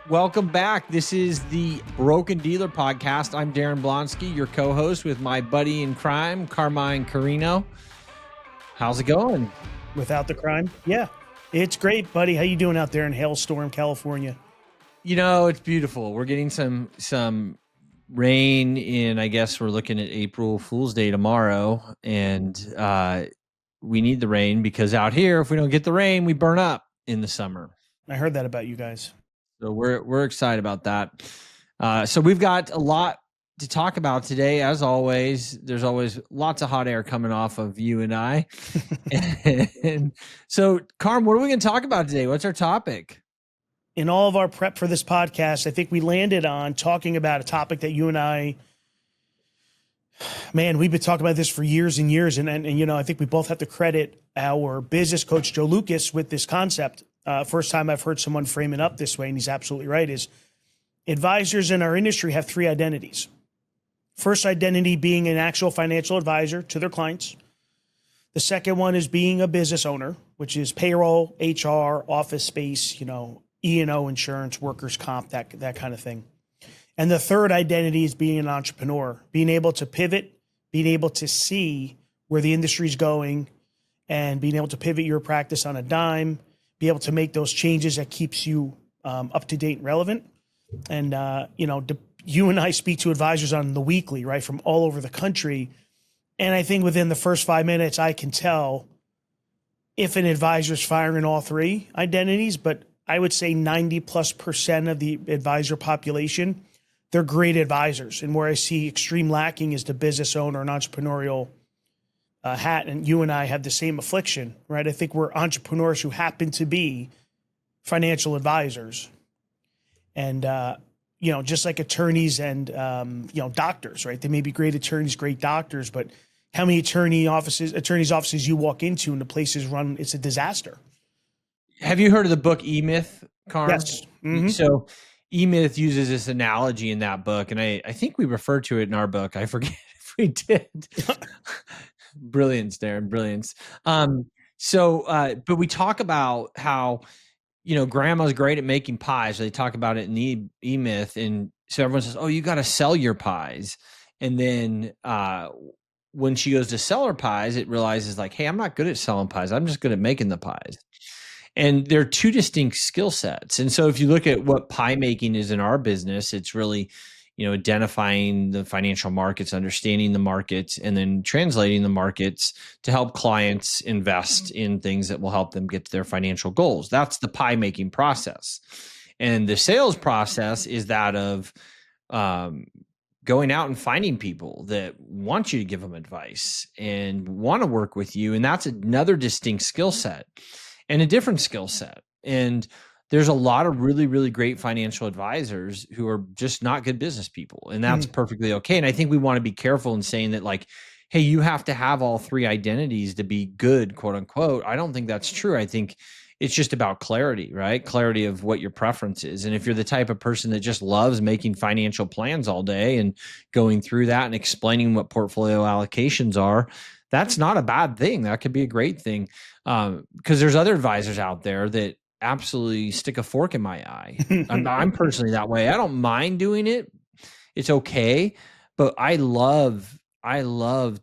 Welcome back. This is the Broken Dealer Podcast. I'm Daren Blonski, your co-host with my buddy in crime, Carmine Corino. How's it going? Without the crime? Yeah, it's great, buddy. How you doing out there in Hailstorm, California? You know, it's beautiful. We're getting some rain in, I guess we're looking at April Fool's Day tomorrow. And we need the rain because out here, if we don't get the rain, we burn up in the summer. I heard that about you guys. So we're excited about that. So we've got a lot to talk about today. As always, there's always lots of hot air coming off of you and I. And so, Carm, what are we going to talk about today? What's our topic? In all of our prep for this podcast, I think we landed on talking about a topic that you and I, man, we've been talking about this for years and years. And you know, I think we both have to credit our business coach, Joe Lucas, with this concept. First time I've heard someone frame it up this way, and he's absolutely right, is advisors in our industry have three identities. First identity being an actual financial advisor to their clients. The second one is being a business owner, which is payroll, HR, office space, you know, E&O insurance, workers' comp, that kind of thing. And the third identity is being an entrepreneur, being able to pivot, being able to see where the industry's going, and being able to pivot your practice on a dime, be able to make those changes that keeps you up to date and relevant. And, you know, you and I speak to advisors on the weekly, right, from all over the country. And I think within the first 5 minutes, I can tell if an advisor is firing all three identities. But I would say 90+% of the advisor population, they're great advisors. And where I see extreme lacking is the business owner and entrepreneurial hat. And you and I have the same affliction, right? I think we're entrepreneurs who happen to be financial advisors. And, you know, just like attorneys and, you know, doctors, right? They may be great attorneys, great doctors, but how many attorneys' offices you walk into and the place is run, it's a disaster. Have you heard of the book E-Myth, Carm? Yes. Mm-hmm. So E-Myth uses this analogy in that book, and I think we referred to it in our book. I forget if we did. Brilliance, Daren, brilliance. But we talk about how, you know, grandma's great at making pies. They talk about it in the E-Myth. And so everyone says, oh, you got to sell your pies. And then when she goes to sell her pies, it realizes like, hey, I'm not good at selling pies. I'm just good at making the pies. And they're two distinct skill sets. And so if you look at what pie making is in our business, it's really, you know, identifying the financial markets, understanding the markets, and then translating the markets to help clients invest in things that will help them get to their financial goals. That's the pie making process. And the sales process is that of going out and finding people that want you to give them advice and want to work with you. And that's another distinct skill set and a different skill set. And there's a lot of really, really great financial advisors who are just not good business people. And that's perfectly okay. And I think we want to be careful in saying that, like, hey, you have to have all three identities to be good, quote unquote. I don't think that's true. I think it's just about clarity, right? Clarity of what your preference is. And if you're the type of person that just loves making financial plans all day and going through that and explaining what portfolio allocations are, that's not a bad thing. That could be a great thing. Because there's other advisors out there that absolutely stick a fork in my eye. I'm personally that way. I don't mind doing it. It's okay. But I love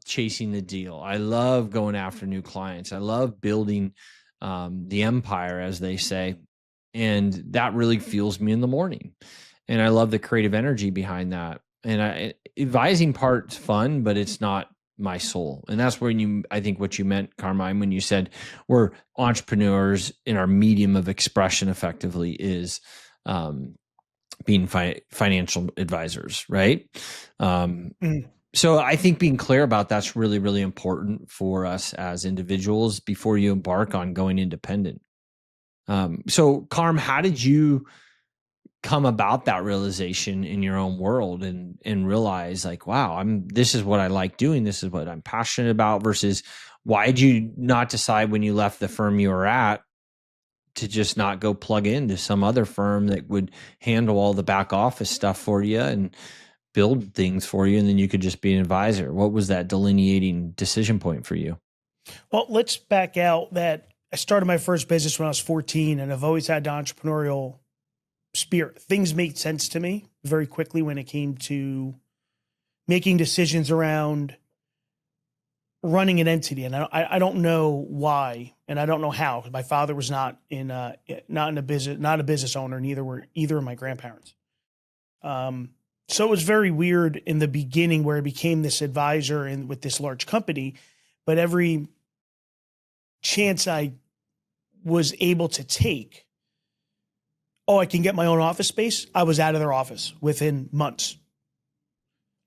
chasing the deal. I love going after new clients. I love building the empire, as they say. And that really fuels me in the morning. And I love the creative energy behind that. And advising part's fun, but it's not my soul. And that's when I think what you meant, Carmine, when you said we're entrepreneurs in our medium of expression effectively is being financial advisors, right? So I think being clear about that's really, really important for us as individuals before you embark on going independent. So Carm, how did you come about that realization in your own world and realize like, wow, this is what I like doing. This is what I'm passionate about versus why did you not decide when you left the firm you were at to just not go plug into some other firm that would handle all the back office stuff for you and build things for you, and then you could just be an advisor? What was that delineating decision point for you? Well, let's back out that I started my first business when I was 14, and I've always had the entrepreneurial spirit. Things made sense to me very quickly when it came to making decisions around running an entity. And I don't know why, and I don't know how. My father was not in a business owner. Neither were either of my grandparents. So it was very weird in the beginning where I became this advisor and with this large company, but every chance I was able to take, oh, I can get my own office space, I was out of their office within months.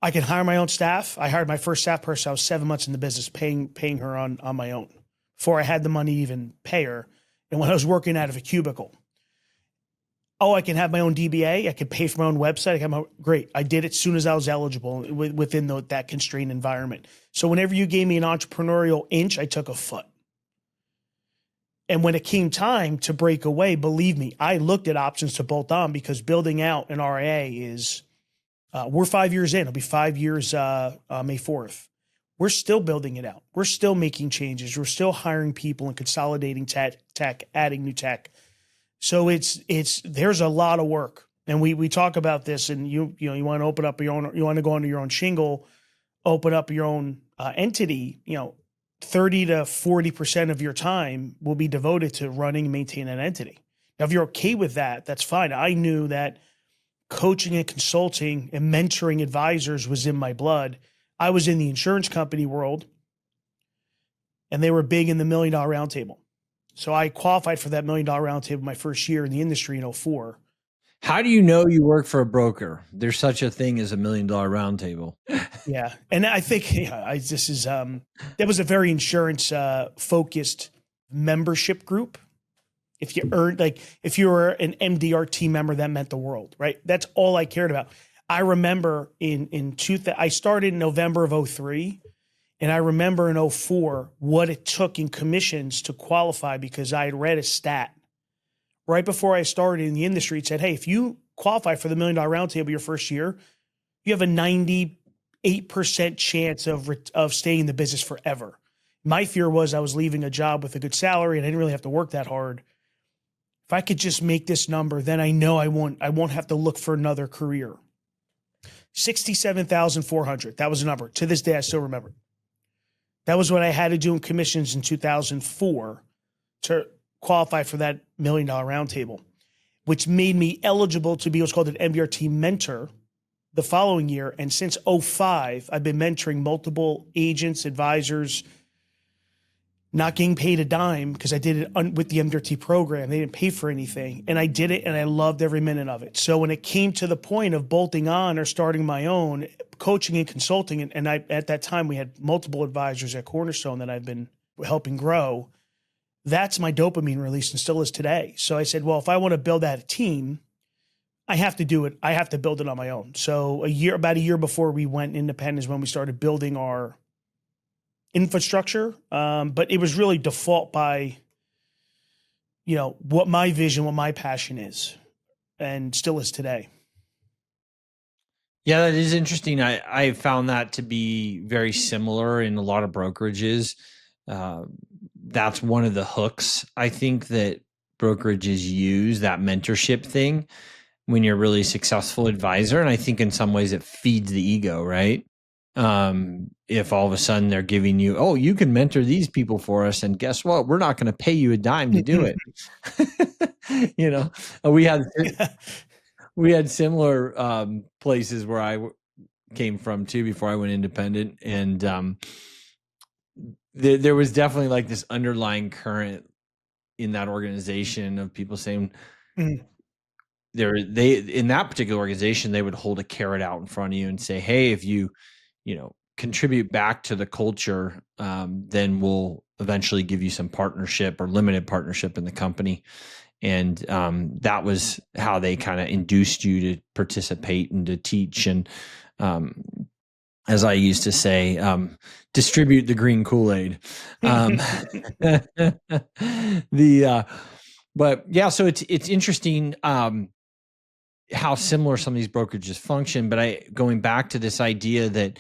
I can hire my own staff. I hired my first staff person. I was 7 months in the business, paying her on my own before I had the money to even pay her. And when I was working out of a cubicle, oh, I can have my own DBA. I could pay for my own website. Great. I did it as soon as I was eligible within that constrained environment. So whenever you gave me an entrepreneurial inch, I took a foot. And when it came time to break away, believe me, I looked at options to bolt on, because building out an RIA is, we're 5 years in. It'll be 5 years May 4th. We're still building it out. We're still making changes. We're still hiring people and consolidating tech, adding new tech. So there's a lot of work. And we talk about this, and you want to open up your own, you want to go under your own shingle, open up your own entity, 30 to 40% of your time will be devoted to running and maintaining an entity. Now, if you're okay with that, that's fine. I knew that coaching and consulting and mentoring advisors was in my blood. I was in the insurance company world, and they were big in the $1 Million Roundtable. So I qualified for that $1 Million Roundtable my first year in the industry in 2004. How do you know you work for a broker? There's such a thing as a $1 Million Roundtable. Yeah. And I think that was a very insurance focused membership group. If you were an MDRT member, that meant the world, right? That's all I cared about. I remember I started in November of 2003, and I remember in 2004 what it took in commissions to qualify, because I had read a stat right before I started in the industry. It said, hey, if you qualify for the $1 Million Roundtable your first year, you have a 98% chance of staying in the business forever. My fear was I was leaving a job with a good salary and I didn't really have to work that hard. If I could just make this number, then I know I won't have to look for another career. 67,400. That was a number. To this day, I still remember. That was what I had to do in commissions in 2004 to qualify for that $1 Million Roundtable, which made me eligible to be what's called an MDRT mentor the following year. And since 2005, I've been mentoring multiple agents, advisors, not getting paid a dime, because I did it with the MDRT program. They didn't pay for anything. And I did it, and I loved every minute of it. So when it came to the point of bolting on or starting my own coaching and consulting, and at that time we had multiple advisors at Cornerstone that I've been helping grow, that's my dopamine release, and still is today. So I said, well, if I want to build out a team, I have to do it. I have to build it on my own. So about a year before we went independent is when we started building our infrastructure. But it was really default by, what my vision, what my passion is, and still is today. Yeah, that is interesting. I found that to be very similar in a lot of brokerages. That's one of the hooks I think that brokerages use, that mentorship thing, when you're a really successful advisor. And I think in some ways it feeds the ego, right? If all of a sudden they're giving you, oh, you can mentor these people for us, and guess what? We're not going to pay you a dime to do it. We had similar places where I came from too before I went independent, and there was definitely like this underlying current in that organization of people saying, they in that particular organization, they would hold a carrot out in front of you and say, hey, if you contribute back to the culture, then we'll eventually give you some partnership or limited partnership in the company. And that was how they kind of induced you to participate and to teach. And as I used to say, distribute the green Kool-Aid. But yeah, so it's interesting how similar some of these brokerages function. But going back to this idea that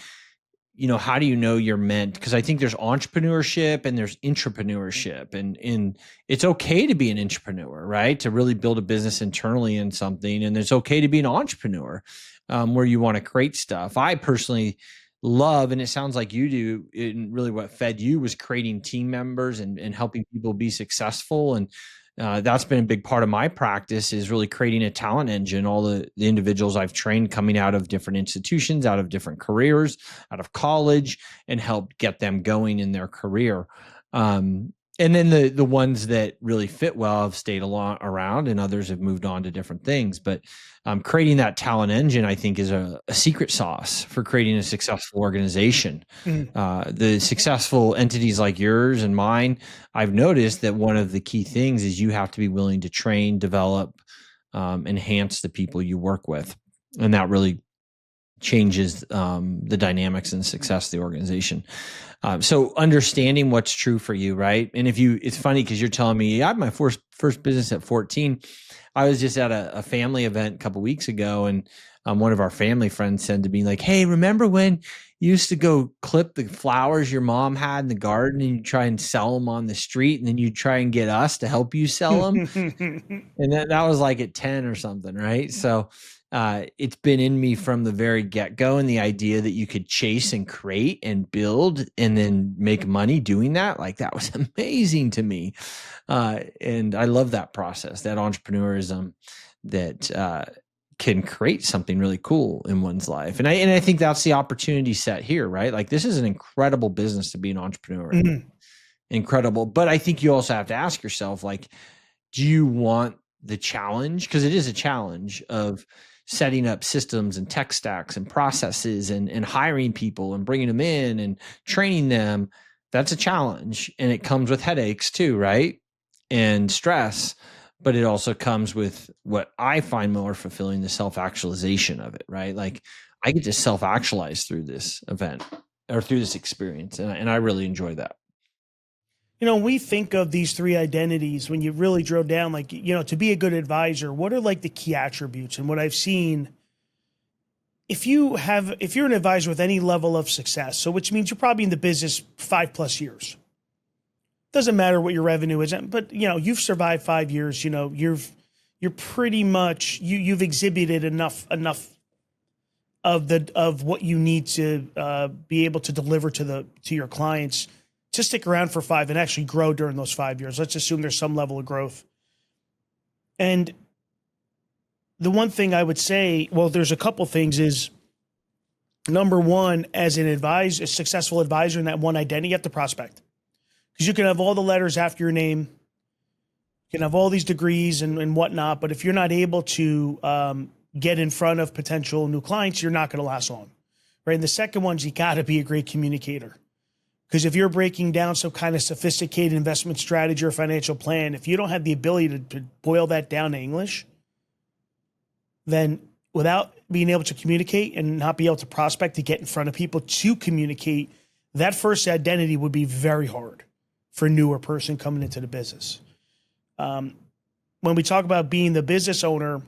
how do you know you're meant? Because I think there's entrepreneurship and there's intrapreneurship, and it's okay to be an entrepreneur, right? To really build a business internally in something, and it's okay to be an entrepreneur, where you want to create stuff. I personally love, and it sounds like you do, and really what fed you was creating team members and helping people be successful. And that's been a big part of my practice, is really creating a talent engine. All the individuals I've trained coming out of different institutions, out of different careers, out of college, and helped get them going in their career. And then the ones that really fit well have stayed around, and others have moved on to different things. But creating that talent engine, I think, is a secret sauce for creating a successful organization. The successful entities like yours and mine, I've noticed that one of the key things is you have to be willing to train, develop, enhance the people you work with. And that really changes the dynamics and success of the organization. So understanding what's true for you, right? And it's funny because you're telling me I had my first business at 14. I was just at a family event a couple weeks ago, and one of our family friends said to me, like, "Hey, remember when you used to go clip the flowers your mom had in the garden, and you try and sell them on the street, and then you try and get us to help you sell them?" And that was like at 10 or something, right? So it's been in me from the very get-go, and the idea that you could chase and create and build and then make money doing that, like, that was amazing to me. And I love that process, that entrepreneurism that can create something really cool in one's life. And I think that's the opportunity set here, right? Like, this is an incredible business to be an entrepreneur in. Incredible. But I think you also have to ask yourself, like, do you want the challenge? Because it is a challenge of setting up systems and tech stacks and processes and hiring people and bringing them in and training them. That's a challenge. And it comes with headaches too, right? And stress. But it also comes with what I find more fulfilling, the self-actualization of it, right? Like, I get to self-actualize through this event or through this experience. And I really enjoy that. We think of these three identities when you really drill down, like, to be a good advisor, what are like the key attributes? And what I've seen, if you're an advisor with any level of success, so which means you're probably in the business 5+ years, doesn't matter what your revenue is, but you've survived 5 years, you're pretty much, you've exhibited enough of what you need to be able to deliver to your clients to stick around for 5 and actually grow during those 5 years. Let's assume there's some level of growth. And the one thing I would say, well, there's a couple things, is number one, as a successful advisor in that one identity, you have to prospect. Because you can have all the letters after your name, you can have all these degrees and whatnot, but if you're not able to get in front of potential new clients, you're not going to last long, right? And the second one is you got to be a great communicator. Because if you're breaking down some kind of sophisticated investment strategy or financial plan, if you don't have the ability to boil that down to English, then without being able to communicate and not be able to prospect, to get in front of people to communicate, that first identity would be very hard for a newer person coming into the business. When we talk about being the business owner,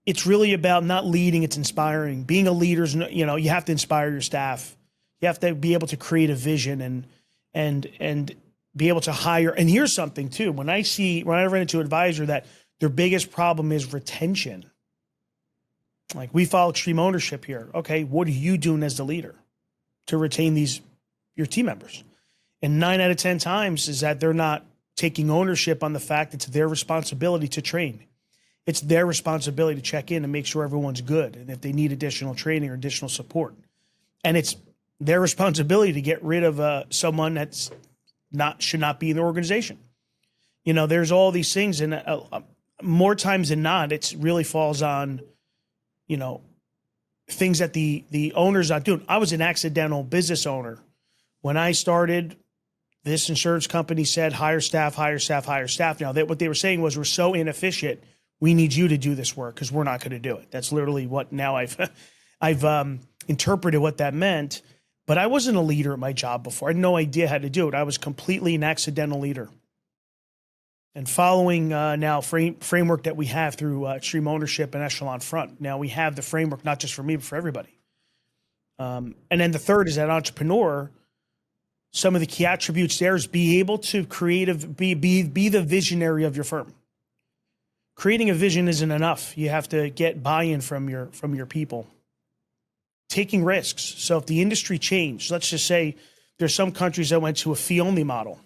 it's really about not leading, it's inspiring. Being a leader is, you have to inspire your staff. You have to be able to create a vision and be able to hire. And here's something too. When I run into an advisor that their biggest problem is retention. Like, we follow extreme ownership here. Okay, what are you doing as the leader to retain your team members? And 9 out of 10 times is that they're not taking ownership on the fact it's their responsibility to train. It's their responsibility to check in and make sure everyone's good, and if they need additional training or additional support. And it's their responsibility to get rid of someone that's should not be in the organization. There's all these things, and more times than not, it really falls on, things that the owner's not doing. I was an accidental business owner. When I started, this insurance company said, hire staff, hire staff, hire staff. Now, what they were saying was, we're so inefficient, we need you to do this work because we're not going to do it. That's literally what now I've interpreted what that meant. But I wasn't a leader at my job before. I had no idea how to do it. I was completely an accidental leader. And following now framework that we have through Extreme Ownership and Echelon Front. Now we have the framework not just for me, but for everybody. And then the third is that entrepreneur. Some of the key attributes there is be able to be the visionary of your firm. Creating a vision isn't enough. You have to get buy-in from your people. Taking risks. So if the industry changed, let's just say there's some countries that went to a fee-only model,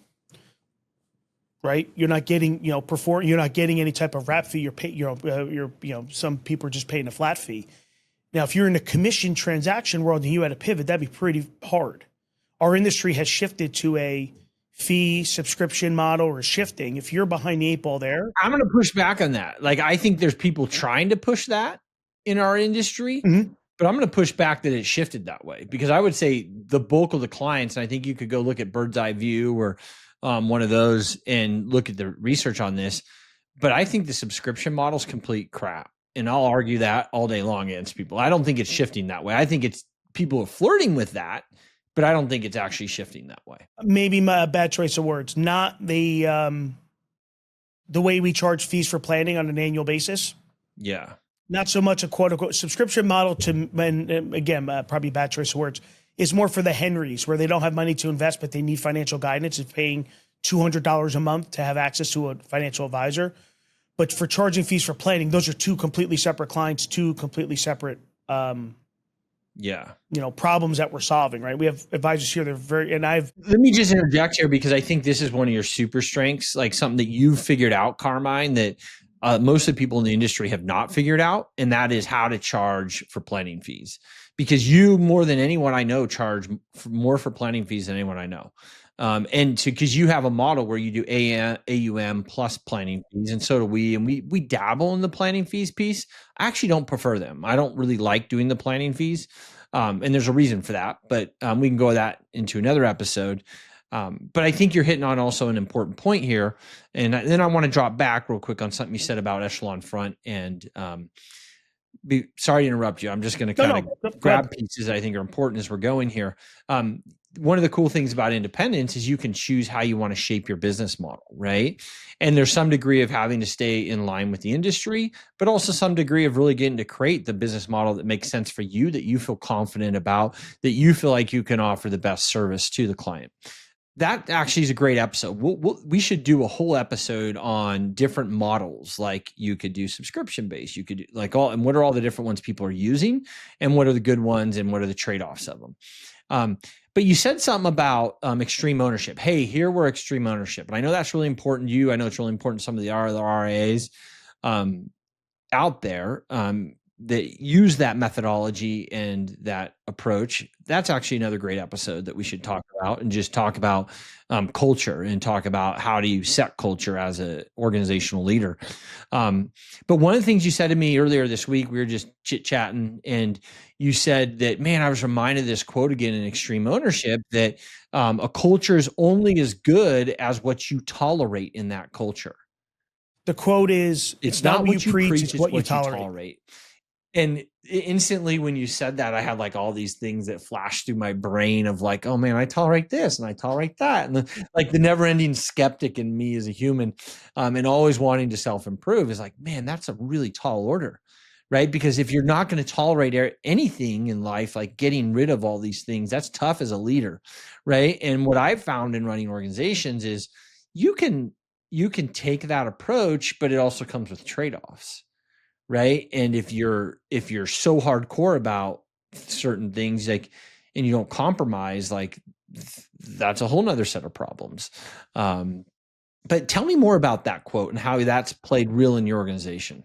right? You're not getting, you're not getting any type of wrap fee. Some people are just paying a flat fee. Now, if you're in a commission transaction world and you had to pivot, that'd be pretty hard. Our industry has shifted to a fee subscription model or shifting. If you're behind the eight ball there. I'm going to push back on that. Like, I think there's people trying to push that in our industry, but I'm going to push back that it shifted that way, because I would say the bulk of the clients, and I think you could go look at Bird's Eye View or one of those and look at the research on this, but I think the subscription model is complete crap. And I'll argue that all day long against people. I don't think it's shifting that way. I think it's people are flirting with that, but I don't think it's actually shifting that way. Maybe my bad choice of words. Not the way we charge fees for planning on an annual basis. Yeah. Not so much a quote unquote subscription model to, and again, probably bad choice of words, is more for the Henrys where they don't have money to invest, but they need financial guidance. It's paying $200 a month to have access to a financial advisor. But for charging fees for planning, those are two completely separate clients, two completely separate problems that we're solving, right? We have advisors here that are let me just interject here, because I think this is one of your super strengths, like something that you've figured out, Carmine, that most of the people in the industry have not figured out, and that is how to charge for planning fees. Because you, more than anyone I know, charge more for planning fees than anyone I know. Because you have a model where you do AUM plus planning fees, and so do we. And we dabble in the planning fees piece. I actually don't prefer them. I don't really like doing the planning fees. And there's a reason for that, but we can go that into another episode. But I think you're hitting on also an important point here. And then I want to drop back real quick on something you said about Echelon Front. And sorry to interrupt you. I'm just going to grab pieces that I think are important as we're going here. One of the cool things about independence is you can choose how you want to shape your business model, right? And there's some degree of having to stay in line with the industry, but also some degree of really getting to create the business model that makes sense for you, that you feel confident about, that you feel like you can offer the best service to the client. That actually is a great episode. We should do a whole episode on different models. Like you could do subscription based, you could do and what are all the different ones people are using, and what are the good ones, and what are the trade-offs of them. But you said something about extreme ownership. Hey, here we're extreme ownership. And I know that's really important to you. I know it's really important to some of the other RIAs out there that use that methodology and that approach. That's actually another great episode that we should talk about, and just talk about culture, and talk about how do you set culture as an organizational leader. But one of the things you said to me earlier this week, we were just chit-chatting, and you said that, man, I was reminded of this quote again in Extreme Ownership, that a culture is only as good as what you tolerate in that culture. The quote is, it's not what you preach, it's what you tolerate. And instantly when you said that, I had like all these things that flashed through my brain of like, oh man, I tolerate this and I tolerate that. And the never ending skeptic in me as a human, and always wanting to self-improve is like, man, that's a really tall order, right? Because if you're not going to tolerate anything in life, like getting rid of all these things, that's tough as a leader, right? And what I've found in running organizations is you can take that approach, but it also comes with trade-offs. Right. And if you're so hardcore about certain things, and you don't compromise, that's a whole nother set of problems. But tell me more about that quote and how that's played real in your organization.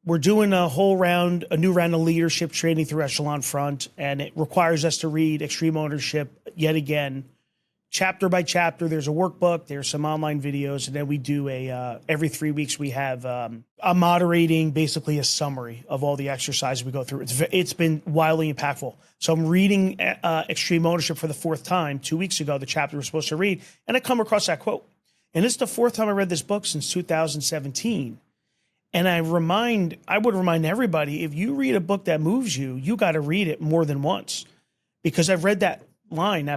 We're doing a new round of leadership training through Echelon Front, and it requires us to read Extreme Ownership yet again. Chapter by chapter, there's a workbook, there's some online videos, and then we do every 3 weeks we have a moderating, basically a summary of all the exercises we go through. It's been wildly impactful. So I'm reading Extreme Ownership for the fourth time. 2 weeks ago, the chapter we're supposed to read, and I come across that quote. And it's the fourth time I read this book since 2017. And I would remind everybody, if you read a book that moves you, you got to read it more than once, because I've read that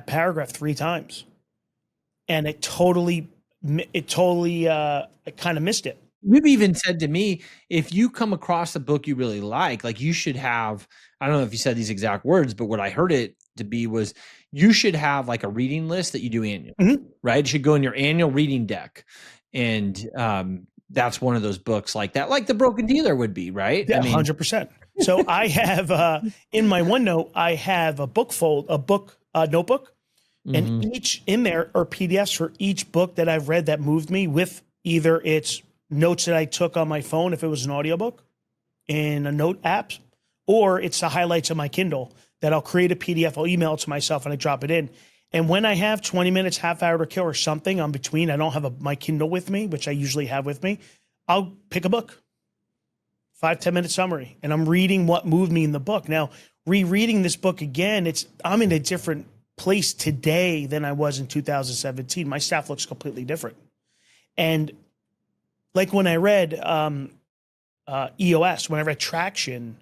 paragraph 3 times, and it totally kind of missed it. you've even said to me, if you come across a book you really like you should have, I don't know if you said these exact words, but what I heard it to be was you should have like a reading list that you do annually, right? It should go in your annual reading deck. And that's one of those books like that, like The Broken Dealer would be, right? Yeah, I mean, 100%. So I have in my OneNote, I have a notebook, and each in there are PDFs for each book that I've read that moved me, with either it's notes that I took on my phone if it was an audiobook in a note app, or it's the highlights of my Kindle that I'll create a PDF, I'll email it to myself and I drop it in. And when I have 20 minutes, half hour to kill or something on between, I don't have my Kindle with me, which I usually have with me, I'll pick a book, 5-10 minute summary, and I'm reading what moved me in the book. Now, rereading this book again, I'm in a different place today than I was in 2017. My staff looks completely different. And like when I read EOS, when I read Traction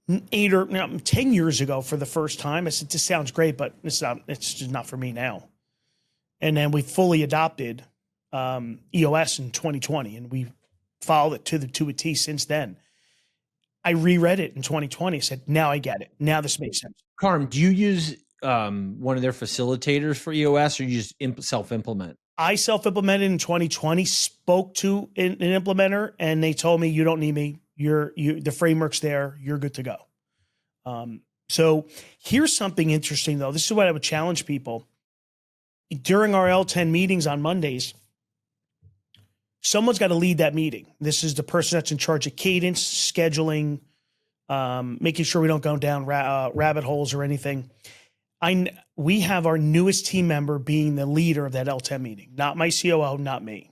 10 years ago for the first time, I said, this sounds great, but it's just not for me now. And then we fully adopted EOS in 2020, and we followed it to a T since then. I reread it in 2020. I said, now I get it. Now this makes sense. Carm, do you use one of their facilitators for EOS, or you just self-implement? I self-implemented in 2020, spoke to an implementer, and they told me, you don't need me. The framework's there. You're good to go. So here's something interesting, though. This is what I would challenge people. During our L10 meetings on Mondays, someone's got to lead that meeting. This is the person that's in charge of cadence, scheduling, making sure we don't go down rabbit holes or anything. We have our newest team member being the leader of that L10 meeting, not my COO, not me.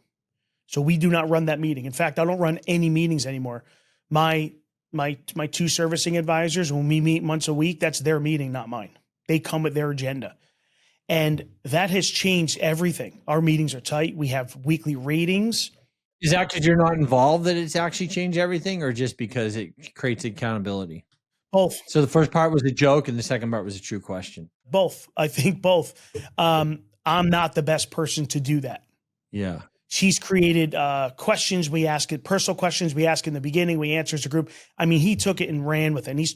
So we do not run that meeting. In fact, I don't run any meetings anymore. My two servicing advisors, when we meet once a week, that's their meeting, not mine. They come with their agenda. And that has changed everything. Our meetings are tight. We have weekly ratings. Is that because you're not involved that it's actually changed everything, or just because it creates accountability? Both. So the first part was a joke and the second part was a true question. Both. I think both. I'm not the best person to do that. Yeah. She's created questions we ask it, personal questions we ask in the beginning, we answer as a group. I mean, he took it and ran with it. And he's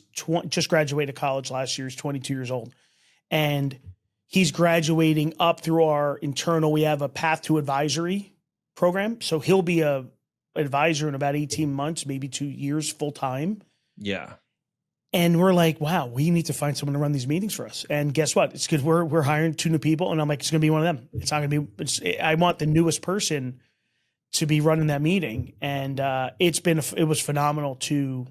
just graduated college last year. He's 22 years old. And he's graduating up through our internal, we have a path to advisory program. So he'll be a advisor in about 18 months, maybe 2 years full time. Yeah. And we're like, wow, we need to find someone to run these meetings for us. And guess what? It's good. We're hiring 2 new people. And I'm like, it's going to be one of them. It's not going to be, I want the newest person to be running that meeting. And it was phenomenal to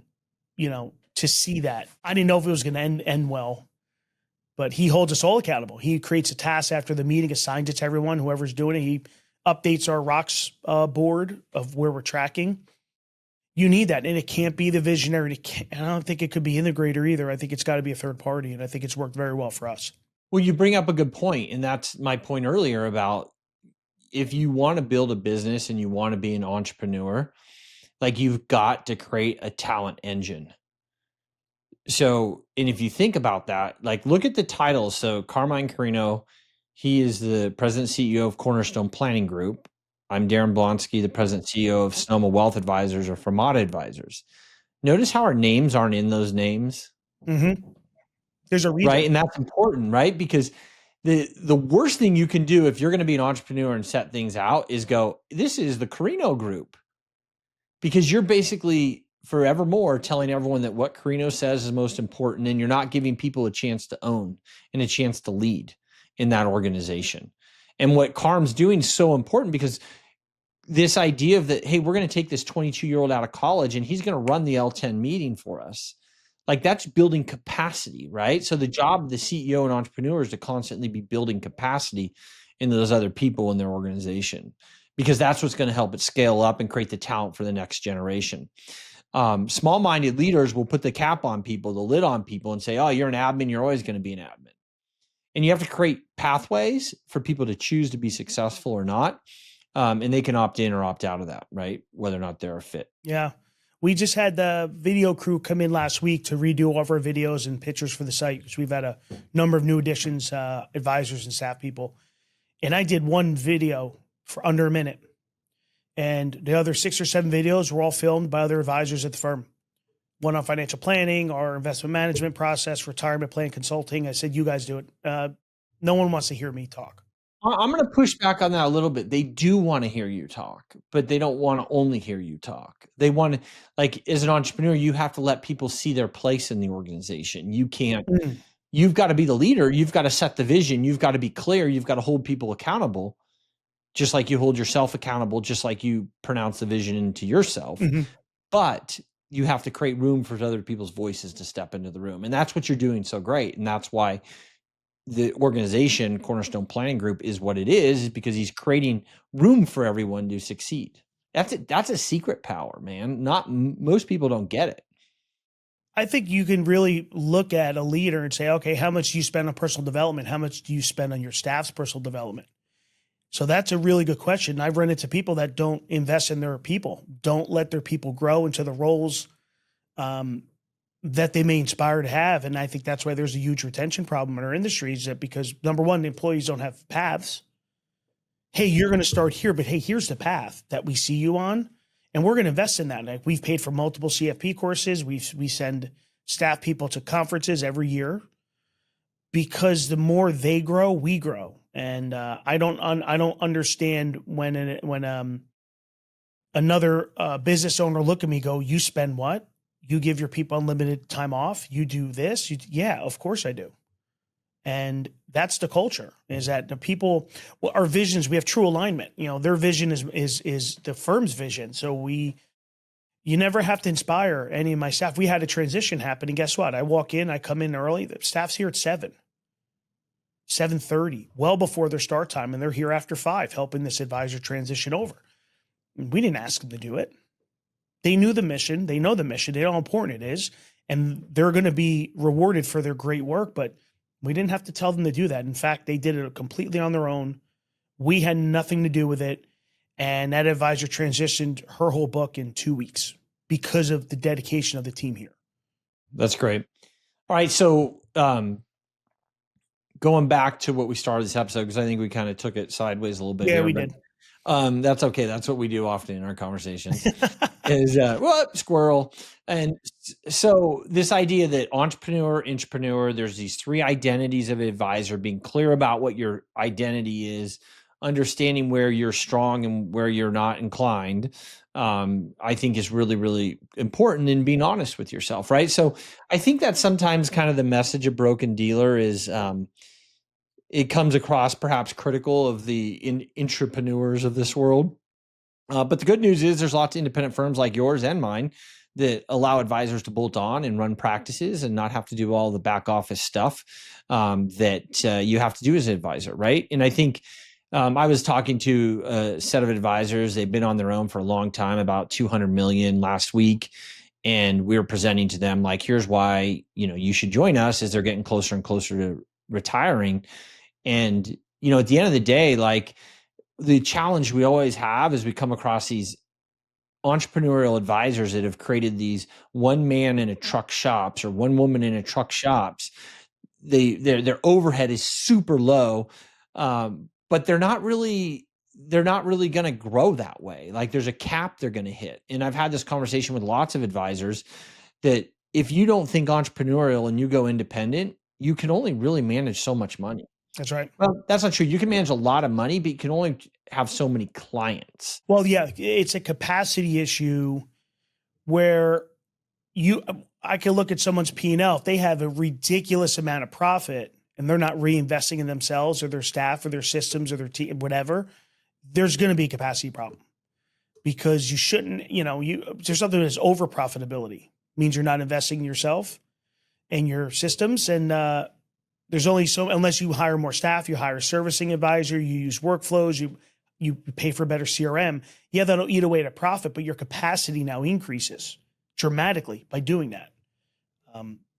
see that. I didn't know if it was going to end well, but he holds us all accountable. He creates a task after the meeting, assigns it to everyone, whoever's doing it. He updates our rocks board of where we're tracking. You need that. And it can't be the visionary. I don't think it could be integrator either. I think it's got to be a third party. And I think it's worked very well for us. Well, you bring up a good point. And that's my point earlier about if you want to build a business and you want to be an entrepreneur, like you've got to create a talent engine. So, and if you think about that, like look at the titles. So Carmine Corino, he is the president CEO of Cornerstone Planning Group. I'm Daren Blonski, the president CEO of Sonoma Wealth Advisors or Fermata Advisors. Notice how our names aren't in those names. Mm-hmm. There's a reason. Right. And that's important, right? Because the worst thing you can do if you're going to be an entrepreneur and set things out is go, this is the Corino Group. Because you're basically forevermore telling everyone that what Corino says is most important, and you're not giving people a chance to own and a chance to lead in that organization. And what Carm's doing is so important because this idea of that, hey, we're going to take this 22-year-old out of college and he's going to run the L10 meeting for us. Like that's building capacity, right? So the job of the CEO and entrepreneur is to constantly be building capacity in those other people in their organization, because that's what's going to help it scale up and create the talent for the next generation. Small-minded leaders will put the cap on people, the lid on people, and say, oh, you're an admin, you're always going to be an admin. And you have to create pathways for people to choose to be successful or not. And they can opt in or opt out of that, right? Whether or not they're a fit. Yeah. We just had the video crew come in last week to redo all of our videos and pictures for the site, because we've had a number of new additions, advisors and staff people. And I did one video for under a minute. And the other 6 or 7 videos were all filmed by other advisors at the firm. One on financial planning, our investment management process, retirement plan consulting. I said, you guys do it. No one wants to hear me talk. I'm going to push back on that a little bit. They do want to hear you talk, but they don't want to only hear you talk. They want to, like, as an entrepreneur, you have to let people see their place in the organization. You can't, you've got to be the leader. You've got to set the vision. You've got to be clear. You've got to hold people accountable, just like you hold yourself accountable, just like you pronounce the vision into yourself. But you have to create room for other people's voices to step into the room. And that's what you're doing so great. And that's why the organization, Cornerstone Planning Group, is what it is because he's creating room for everyone to succeed. That's a secret power, man. Most people don't get it. I think you can really look at a leader and say, okay, how much do you spend on personal development? How much do you spend on your staff's personal development? So that's a really good question. I've run into people that don't invest in their people, don't let their people grow into the roles that they may inspire to have. And I think that's why there's a huge retention problem in our industry, is that because, number one, the employees don't have paths. Hey, you're going to start here, but hey, here's the path that we see you on. And we're going to invest in that. Like, we've paid for multiple CFP courses. We send staff people to conferences every year because the more they grow, we grow. And I don't understand when another business owner look at me, go, you spend what? You give your people unlimited time off. You do this. Yeah, of course I do. And that's the culture, is that the people, well, our visions, we have true alignment. You know, their vision is the firm's vision. So you never have to inspire any of my staff. We had a transition happen, and guess what? I walk in, I come in early. The staff's here at 7:30, well before their start time, and they're here after 5, helping this advisor transition over. And we didn't ask them to do it. They knew the mission. They know the mission. They know how important it is, and they're going to be rewarded for their great work. But we didn't have to tell them to do that. In fact, they did it completely on their own. We had nothing to do with it. And that advisor transitioned her whole book in 2 weeks because of the dedication of the team here. That's great. All right. So going back to what we started this episode, because I think we kind of took it sideways a little bit. Yeah, here, we did. That's okay. That's what we do often in our conversations is squirrel. And so this idea that entrepreneur, intrapreneur, there's these 3 identities of advisor, being clear about what your identity is, understanding where you're strong and where you're not inclined, I think is really, really important, in being honest with yourself. Right. So I think that sometimes kind of the message of Broken Dealer is, it comes across perhaps critical of the intrapreneurs of this world. But the good news is there's lots of independent firms like yours and mine that allow advisors to bolt on and run practices and not have to do all the back office stuff that you have to do as an advisor, right? And I think I was talking to a set of advisors. They've been on their own for a long time, about 200 million last week. And we were presenting to them, like, here's why, you should join us, as they're getting closer and closer to retiring. And, at the end of the day, like, the challenge we always have is we come across these entrepreneurial advisors that have created these one man in a truck shops or one woman in a truck shops. Their overhead is super low, but they're not really going to grow that way. Like, there's a cap they're going to hit. And I've had this conversation with lots of advisors that if you don't think entrepreneurial and you go independent, you can only really manage so much money. That's right. Well, that's not true. You can manage a lot of money, but you can only have so many clients. Well, yeah, it's a capacity issue where I can look at someone's P&L. If they have a ridiculous amount of profit and they're not reinvesting in themselves or their staff or their systems or their team, whatever, there's going to be a capacity problem, because you shouldn't, there's something that's over profitability. It means you're not investing in yourself and your systems. And, there's only so, unless you hire more staff, you hire a servicing advisor, you use workflows, you pay for better CRM. Yeah, that'll eat away at a profit, but your capacity now increases dramatically by doing that.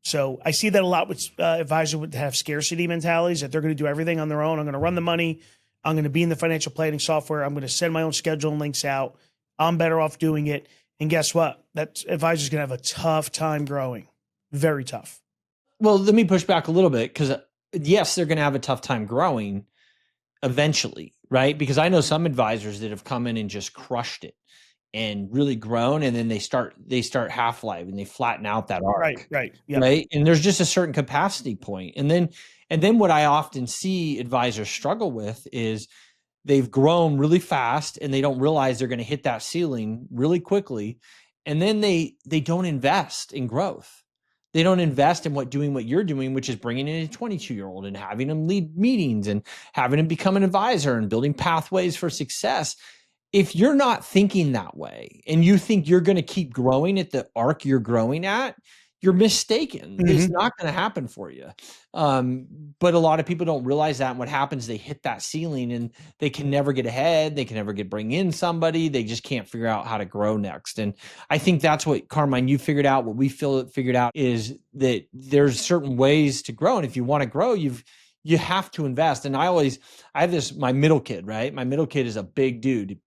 So I see that a lot with advisors that have scarcity mentalities, that they're going to do everything on their own. I'm going to run the money. I'm going to be in the financial planning software. I'm going to send my own schedule and links out. I'm better off doing it. And guess what? That advisor's going to have a tough time growing. Very tough. Well, let me push back a little bit, because yes, they're going to have a tough time growing eventually, right? Because I know some advisors that have come in and just crushed it and really grown, and then they start half-life and they flatten out that arc. Right. Yeah. Right. And there's just a certain capacity point. And then what I often see advisors struggle with is they've grown really fast and they don't realize they're going to hit that ceiling really quickly. And then they don't invest in growth. They don't invest in doing what you're doing, which is bringing in a 22-year-old and having them lead meetings and having them become an advisor and building pathways for success. If you're not thinking that way and you think you're going to keep growing at the arc you're growing at, you're mistaken. It's not going to happen for you. But a lot of people don't realize that. And what happens, they hit that ceiling and they can never get ahead. They can never bring in somebody. They just can't figure out how to grow next. And I think that's what, Carmine, you figured out. What we figured out is that there's certain ways to grow. And if you want to grow, you have to invest. And I have my middle kid, right? My middle kid is a big dude.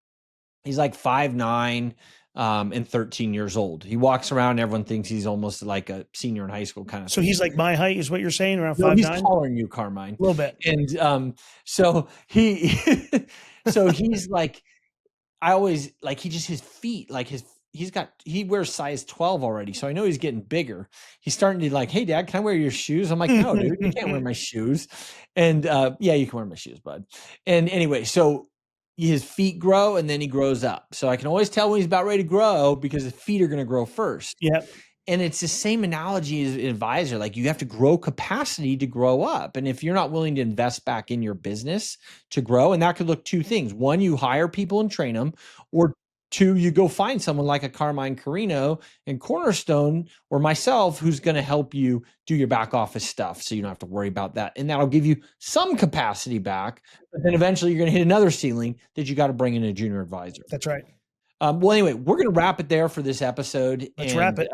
He's like 5'9", and 13 years old. He walks around and everyone thinks he's almost like a senior in high school kind of So thing. he's like my height is what you're saying, around 5'9"? No, he's taller than you, Carmine. A little bit. And so he's like, I always like, his feet, like he wears size 12 already. So I know he's getting bigger. He's starting to like, hey dad, can I wear your shoes? I'm like, no, dude, you can't wear my shoes. And yeah, you can wear my shoes, bud. And anyway, so his feet grow and then he grows up. So I can always tell when he's about ready to grow because his feet are going to grow first. Yeah. And it's the same analogy as an advisor. Like, you have to grow capacity to grow up. And if you're not willing to invest back in your business to grow, and that could look two things. One, you hire people and train them, or two, you go find someone like a Carmine Corino and Cornerstone or myself who's going to help you do your back office stuff so you don't have to worry about that. And that'll give you some capacity back. But then eventually you're going to hit another ceiling that you got to bring in a junior advisor. That's right. Well, anyway, we're going to wrap it there for this episode. Let's wrap it.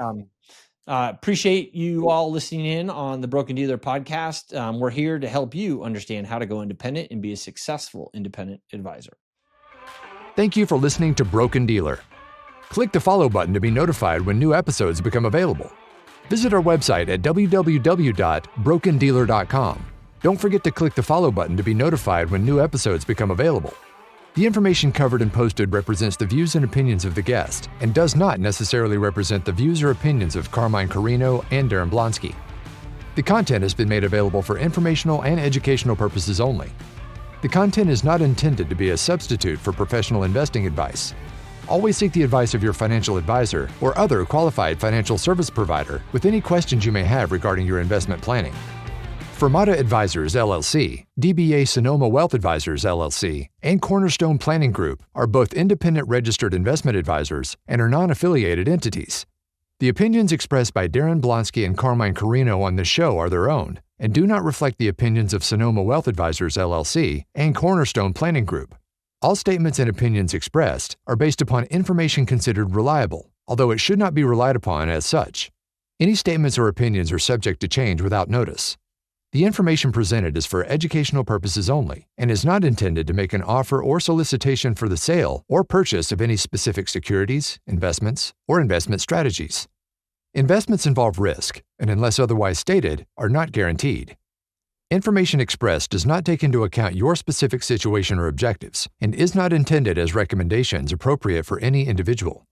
Appreciate you all listening in on the Broken Dealer podcast. We're here to help you understand how to go independent and be a successful independent advisor. Thank you for listening to Broken Dealer. Click the follow button to be notified when new episodes become available. Visit our website at www.brokendealer.com. Don't forget to click the follow button to be notified when new episodes become available. The information covered and posted represents the views and opinions of the guest and does not necessarily represent the views or opinions of Carmine Corino and Daren Blonski. The content has been made available for informational and educational purposes only. The content is not intended to be a substitute for professional investing advice. Always seek the advice of your financial advisor or other qualified financial service provider with any questions you may have regarding your investment planning. Fermata Advisors, LLC, DBA Sonoma Wealth Advisors, LLC, and Cornerstone Planning Group are both independent registered investment advisors and are non-affiliated entities. The opinions expressed by Daren Blonski and Carmine Corino on this show are their own and do not reflect the opinions of Sonoma Wealth Advisors, LLC, and Cornerstone Planning Group. All statements and opinions expressed are based upon information considered reliable, although it should not be relied upon as such. Any statements or opinions are subject to change without notice. The information presented is for educational purposes only and is not intended to make an offer or solicitation for the sale or purchase of any specific securities, investments, or investment strategies. Investments involve risk and, unless otherwise stated, are not guaranteed. Information expressed does not take into account your specific situation or objectives and is not intended as recommendations appropriate for any individual.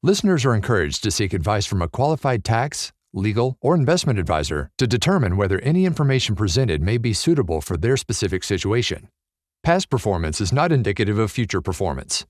Listeners are encouraged to seek advice from a qualified tax, legal, or investment advisor to determine whether any information presented may be suitable for their specific situation. Past performance is not indicative of future performance.